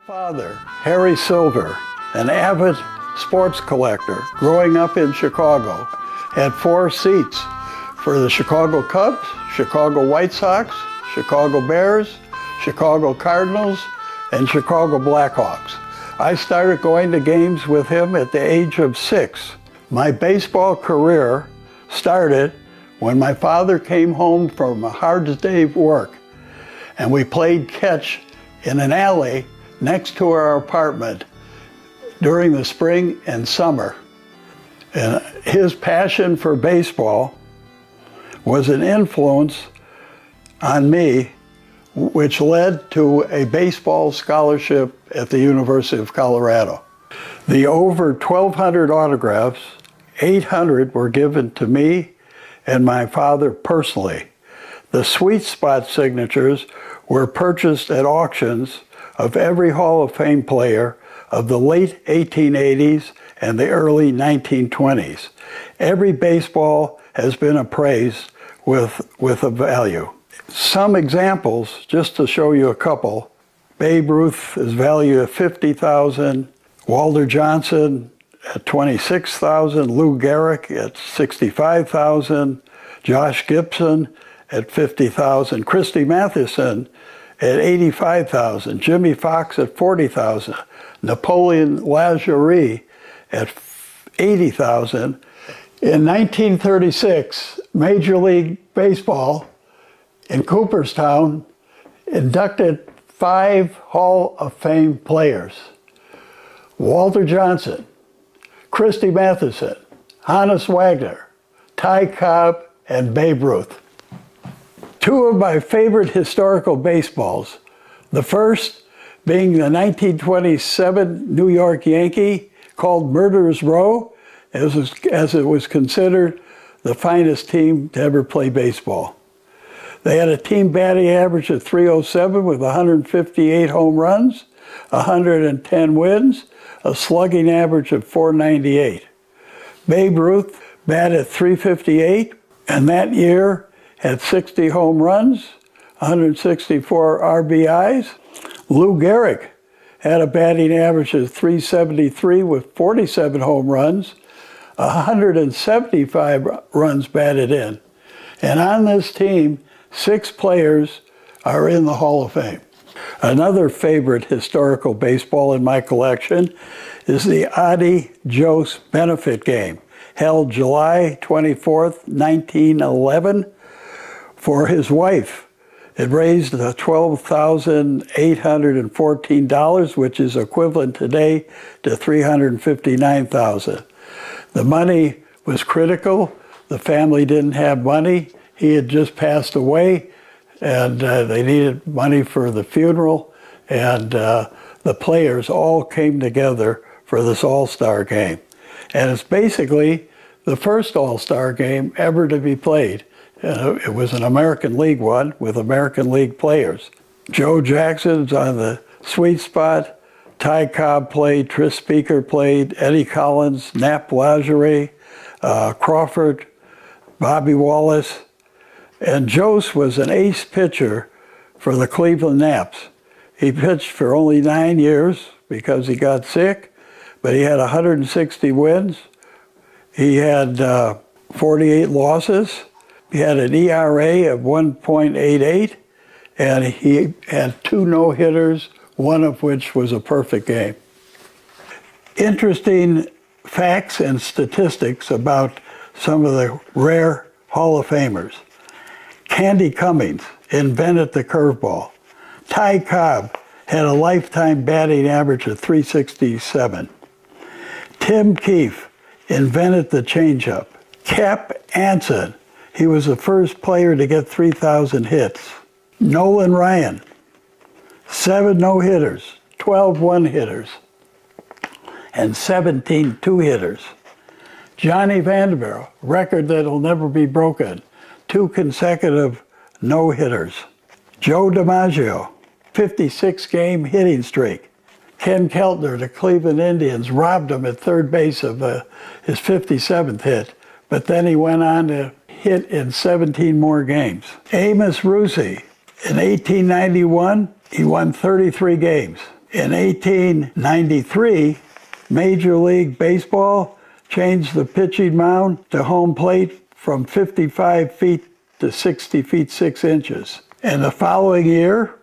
Father, Harry Silver, an avid sports collector growing up in Chicago, had 4 seats for the Chicago Cubs, Chicago White Sox, Chicago Bears, Chicago Cardinals, and Chicago Blackhawks. I started going to games with him at the age of 6. My baseball career started when my father came home from a hard day's work, and we played catch in an alley next to our apartment during the spring and summer. And his passion for baseball was an influence on me, which led to a baseball scholarship at the University of Colorado. The over 1,200 autographs, 800 were given to me and my father personally. The sweet spot signatures were purchased at auctions of every Hall of Fame player of the late 1880s and the early 1920s. Every baseball has been appraised with a value. Some examples, just to show you a couple. Babe Ruth is valued at $50,000, Walter Johnson at $26,000, Lou Gehrig at $65,000, Josh Gibson at $50,000, Christy Mathewson at $85,000, Jimmy Fox at $40,000, Napoleon Lajoie at $80,000. In 1936, Major League Baseball in Cooperstown inducted 5 Hall of Fame players: Walter Johnson, Christy Mathewson, Honus Wagner, Ty Cobb, and Babe Ruth. 2 of my favorite historical baseballs, the first being the 1927 New York Yankee called Murderers Row, as it was considered the finest team to ever play baseball. They had a team batting average of .307 with 158 home runs, 110 wins, a slugging average of .498. Babe Ruth batted .358, and that year had 60 home runs, 164 RBIs. Lou Gehrig had a batting average of .373 with 47 home runs, 175 runs batted in. And on this team, 6 players are in the Hall of Fame. Another favorite historical baseball in my collection is the Adi Jost benefit game, held July 24th, 1911, for his wife. It raised $12,814, which is equivalent today to $359,000. The money was critical. The family didn't have money. He had just passed away, and they needed money for the funeral, and the players all came together for this all-star game. And it's basically the first all-star game ever to be played. It was an American League one with American League players. Joe Jackson's on the sweet spot. Ty Cobb played, Tris Speaker played, Eddie Collins, Nap Lajoie, Crawford, Bobby Wallace. And Jost was an ace pitcher for the Cleveland Naps. He pitched for only 9 years because he got sick, but he had 160 wins. He had 48 losses. He had an ERA of 1.88, and he had 2 no-hitters, one of which was a perfect game. Interesting facts and statistics about some of the rare Hall of Famers. Candy Cummings invented the curveball. Ty Cobb had a lifetime batting average of .367. Tim Keefe invented the changeup. Cap Anson, he was the first player to get 3,000 hits. Nolan Ryan, 7 no-hitters, 12 one-hitters, and 17 two-hitters. Johnny Vanderbilt, record that'll never be broken, 2 consecutive no-hitters. Joe DiMaggio, 56-game hitting streak. Ken Keltner, the Cleveland Indians, robbed him at third base of his 57th hit, but then he went on to hit in 17 more games. Amos Rusi, in 1891, he won 33 games. In 1893, Major League Baseball changed the pitching mound to home plate from 55 feet to 60 feet 6 inches. And the following year,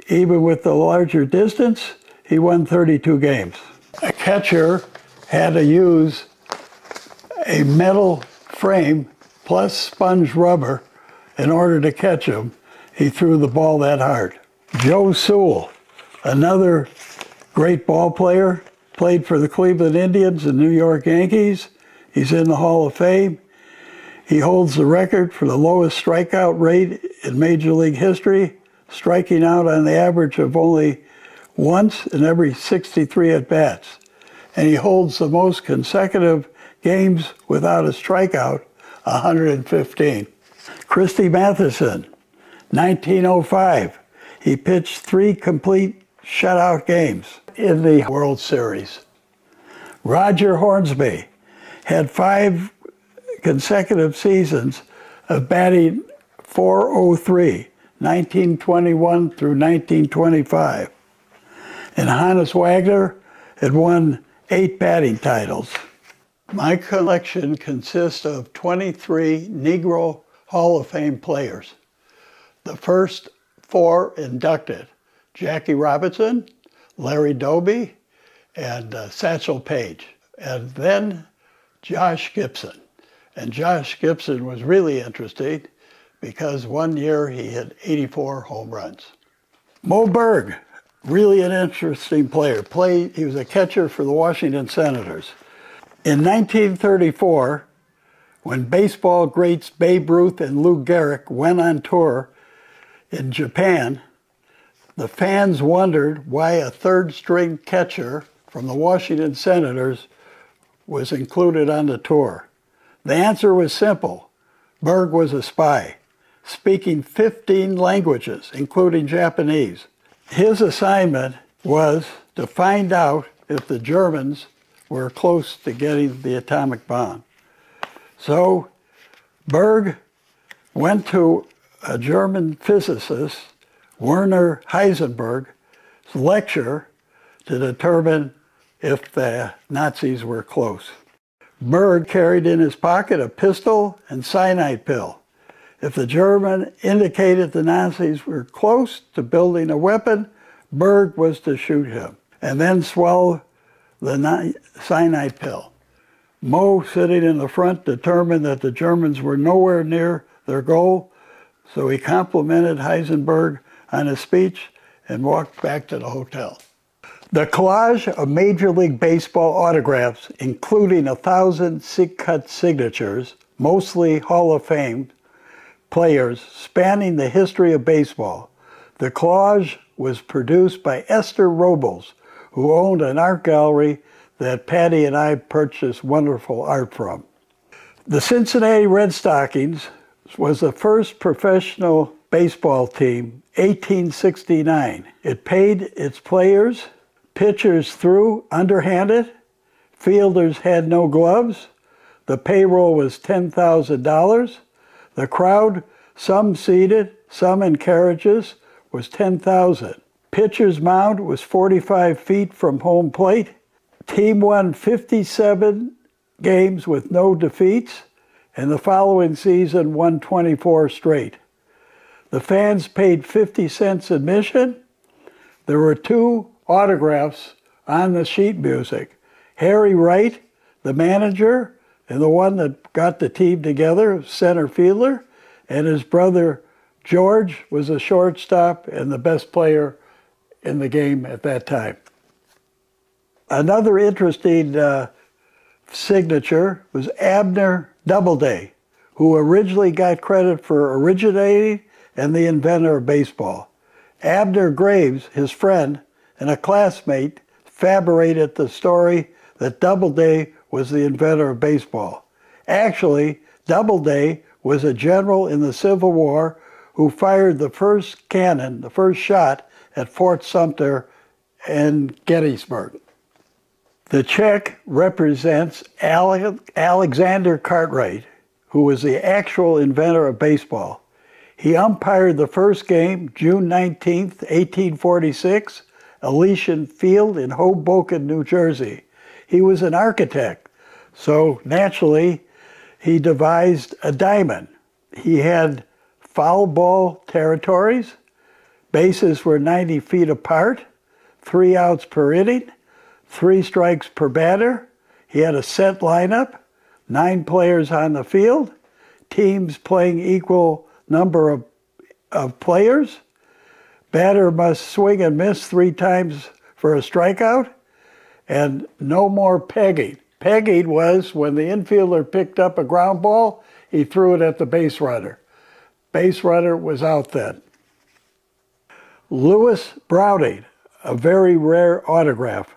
even with the larger distance, he won 32 games. A catcher had to use a metal frame plus sponge rubber in order to catch him. He threw the ball that hard. Joe Sewell, another great ball player, played for the Cleveland Indians and New York Yankees. He's in the Hall of Fame. He holds the record for the lowest strikeout rate in Major League history, striking out on the average of only once in every 63 at-bats. And he holds the most consecutive games without a strikeout, 115. Christy Matheson, 1905. He pitched 3 complete shutout games in the World Series. Roger Hornsby had 5 consecutive seasons of batting .403, 1921 through 1925. And Hannes Wagner had won 8 batting titles. My collection consists of 23 Negro Hall of Fame players. The first 4 inducted: Jackie Robinson, Larry Doby, and Satchel Paige. And then Josh Gibson. And Josh Gibson was really interesting because one year he hit 84 home runs. Moe Berg, really an interesting player. He was a catcher for the Washington Senators. In 1934, when baseball greats Babe Ruth and Lou Gehrig went on tour in Japan, the fans wondered why a third-string catcher from the Washington Senators was included on the tour. The answer was simple. Berg was a spy, speaking 15 languages, including Japanese. His assignment was to find out if the Germans were close to getting the atomic bomb. So Berg went to a German physicist, Werner Heisenberg's lecture to determine if the Nazis were close. Berg carried in his pocket a pistol and cyanide pill. If the German indicated the Nazis were close to building a weapon, Berg was to shoot him and then swallow the cyanide pill. Moe, sitting in the front, determined that the Germans were nowhere near their goal, so he complimented Heisenberg on his speech and walked back to the hotel. The collage of Major League Baseball autographs, including 1,000 cut signatures, mostly Hall of Fame players spanning the history of baseball. The collage was produced by Esther Robles, who owned an art gallery that Patty and I purchased wonderful art from. The Cincinnati Red Stockings was the first professional baseball team, 1869. It paid its players. Pitchers threw underhanded. Fielders had no gloves. The payroll was $10,000. The crowd, some seated, some in carriages, was 10,000. Pitcher's mound was 45 feet from home plate. Team won 57 games with no defeats, and the following season won 24 straight. The fans paid 50 cents admission. There were 2 autographs on the sheet music. Harry Wright, the manager, and the one that got the team together, center fielder, and his brother George was a shortstop and the best player in the game at that time. Another interesting signature was Abner Doubleday, who originally got credit for originating and the inventor of baseball. Abner Graves, his friend and a classmate, fabricated the story that Doubleday was the inventor of baseball. Actually, Doubleday was a general in the Civil War who fired the first cannon, the first shot at Fort Sumter in Gettysburg. The check represents Alexander Cartwright, who was the actual inventor of baseball. He umpired the first game, June 19, 1846, Elysian Field in Hoboken, New Jersey. He was an architect, so naturally he devised a diamond. He had foul ball territories, bases were 90 feet apart, 3 outs per inning, 3 strikes per batter. He had a set lineup, 9 players on the field, teams playing equal number of players. Batter must swing and miss 3 times for a strikeout, and no more pegging. Pegging was when the infielder picked up a ground ball, he threw it at the base runner. Base runner was out then. Louis Browning, a very rare autograph.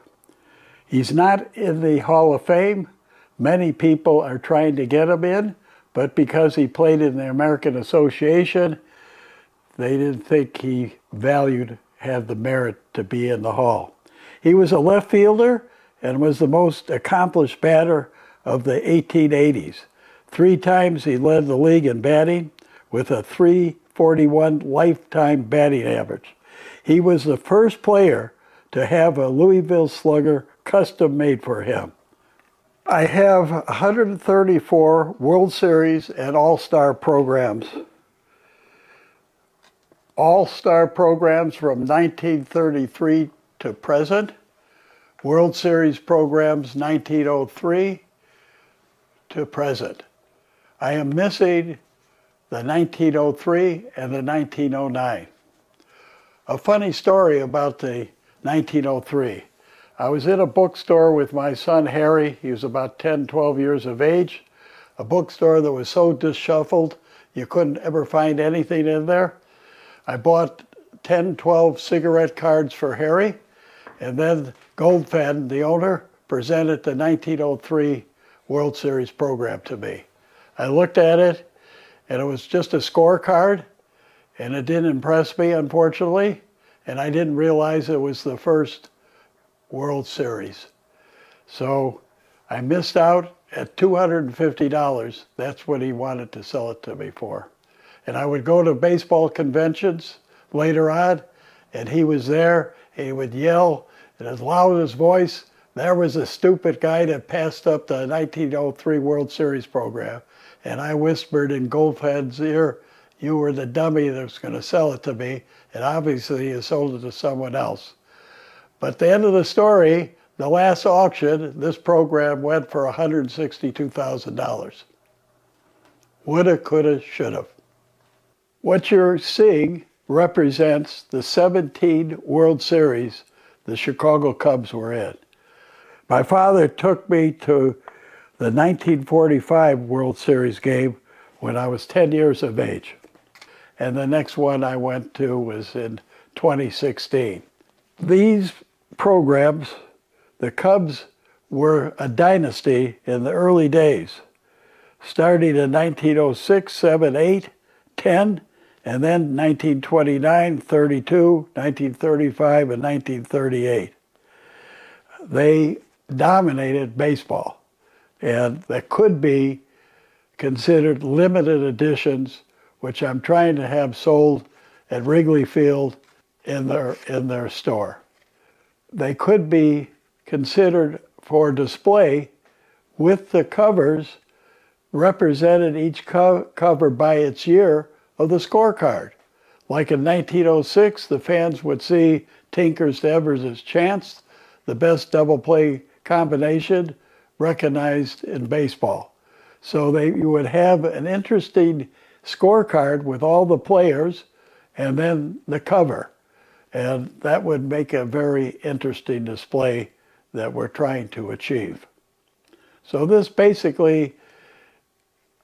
He's not in the Hall of Fame. Many people are trying to get him in, but because he played in the American Association, they didn't think he had the merit to be in the Hall. He was a left fielder and was the most accomplished batter of the 1880s. 3 times he led the league in batting with a .341 lifetime batting average. He was the first player to have a Louisville Slugger custom made for him. I have 134 World Series and All-Star programs. All-Star programs from 1933 to present. World Series programs 1903 to present. I am missing the 1903 and the 1909. A funny story about the 1903. I was in a bookstore with my son Harry. He was about 10, 12 years of age. A bookstore that was so disshuffled you couldn't ever find anything in there. I bought 10, 12 cigarette cards for Harry, and then Goldfen, the owner, presented the 1903 World Series program to me. I looked at it, and it was just a scorecard, and it didn't impress me, unfortunately, and I didn't realize it was the first World Series. So I missed out at $250. That's what he wanted to sell it to me for. And I would go to baseball conventions later on, and he was there, and he would yell in his loudest voice, "There was a stupid guy that passed up the 1903 World Series program." And I whispered in Goldfen's ear, "You were the dummy that was going to sell it to me," and obviously he sold it to someone else. But at the end of the story, the last auction, this program went for $162,000. Woulda, coulda, shoulda. What you're seeing represents the 17 World Series the Chicago Cubs were in. My father took me to the 1945 World Series game when I was 10 years of age. And the next one I went to was in 2016. These programs, the Cubs were a dynasty in the early days, starting in 1906, 7, 8, 10, and then 1929, 32, 1935, and 1938. They dominated baseball, and that could be considered limited editions, which I'm trying to have sold at Wrigley Field in their store. They could be considered for display with the covers represented each cover by its year of the scorecard. Like in 1906, the fans would see Tinkers to Evers' Chance, the best double play combination recognized in baseball. So you would have an interesting scorecard with all the players and then the cover. And that would make a very interesting display that we're trying to achieve. So this basically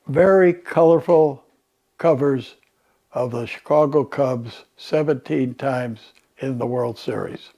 very colorful covers of the Chicago Cubs 17 times in the World Series.